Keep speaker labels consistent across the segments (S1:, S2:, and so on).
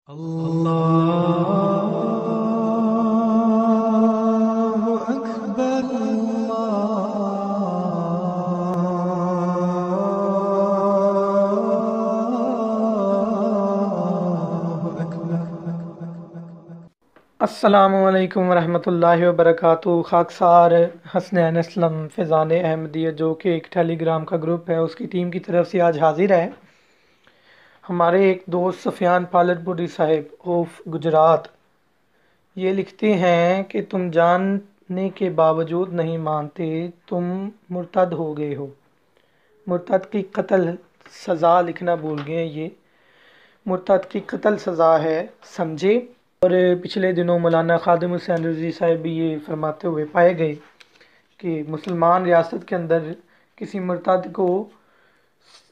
S1: اللہ اکبر
S2: السلام علیکم ورحمۃ اللہ وبرکاتہ۔ خاکسار حسنین اسلم فیضان احمدیت جو کہ ایک ٹیلیگرام کا گروپ ہے، اس کی ٹیم کی طرف سے آج حاضر ہے۔ ہمارے ایک دوست سفیان پالٹ پوری صاحب آف گجرات یہ لکھتے ہیں کہ تم جاننے کے باوجود نہیں مانتے، تم مرتد ہو گئے ہو۔ مرتد کی قتل سزا لکھنا بھول گئے، یہ مرتد کی قتل سزا ہے، سمجھے۔ اور پچھلے دنوں مولانا خادم حسین رضوی صاحب بھی یہ فرماتے ہوئے پائے گئے کہ مسلمان ریاست کے اندر کسی مرتد کو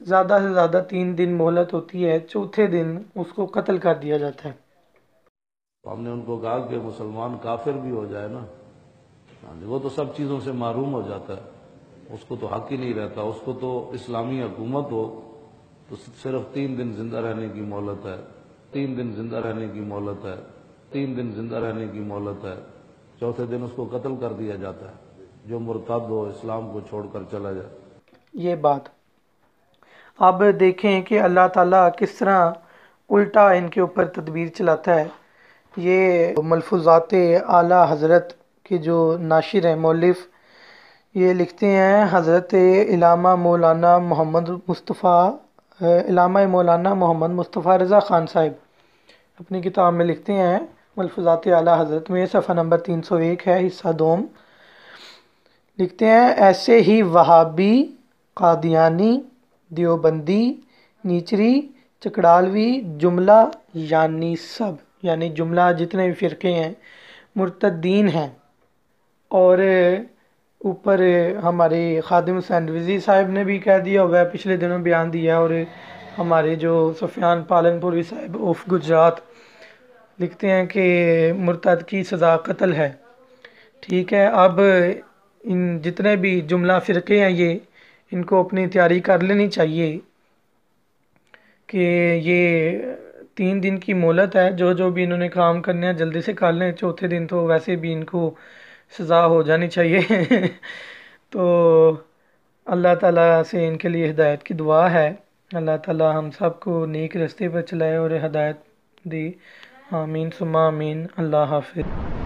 S2: زیادہ سے زیادہ 3 دن مہلت ہوتی ہے، چوتھے دن اس کو قتل کر دیا جاتا ہے۔
S3: ہم نے ان کو کہا کہ مسلمان کافر بھی ہو جائے نا، وہ تو سب چیزوں سے محروم ہو جاتا ہے، اس کو تو حق ہی نہیں رہتا، اس کو تو اسلامی حکومت ہو تو صرف 3 دن زندہ رہنے کی مہلت ہے، 3 دن زندہ رہنے کی مہلت ہے، 3 دن زندہ رہنے کی مہلت ہے، چوتھے دن اس کو قتل کر دیا جاتا ہے جو مرتد ہو، اسلام کو چھوڑ کر چلا جائے۔
S2: یہ بات اب دیکھیں کہ اللہ تعالیٰ کس طرح الٹا ان کے اوپر تدبیر چلاتا ہے۔ یہ ملفوظات اعلیٰ حضرت کے جو ناشر ہیں، مؤلف، یہ لکھتے ہیں حضرت علامہ مولانا محمد مصطفیٰ رضا خان صاحب اپنی کتاب میں لکھتے ہیں، ملفوظات اعلیٰ حضرت میں صفحہ نمبر 301 ہے، حصہ دوم، لکھتے ہیں ایسے ہی وہابی، قادیانی، دیوبندی، نیچری، چکڑالوی، جملہ یعنی سب، یعنی جملہ جتنے بھی فرقے ہیں مرتدین ہیں۔ اور اوپر ہمارے خادم حسین رضوی صاحب نے بھی کہہ دیا ہوا ہے، پچھلے دنوں بیان دیا، اور ہمارے جو سفیان پالن پوری صاحب آف گجرات لکھتے ہیں کہ مرتد کی سزا قتل ہے۔ ٹھیک ہے، اب ان جتنے بھی جملہ فرقے ہیں یہ ان کو اپنی تیاری کر لینی چاہیے کہ یہ 3 دن کی مہلت ہے، جو بھی انہوں نے کام کرنے ہیں جلدی سے کر لیں، چوتھے دن تو ویسے بھی ان کو سزا ہو جانی چاہیے۔ تو اللہ تعالیٰ سے ان کے لیے ہدایت کی دعا ہے، اللہ تعالیٰ ہم سب کو نیک رستے پر چلائے اور ہدایت دے، آمین ثم آمین۔ اللہ حافظ۔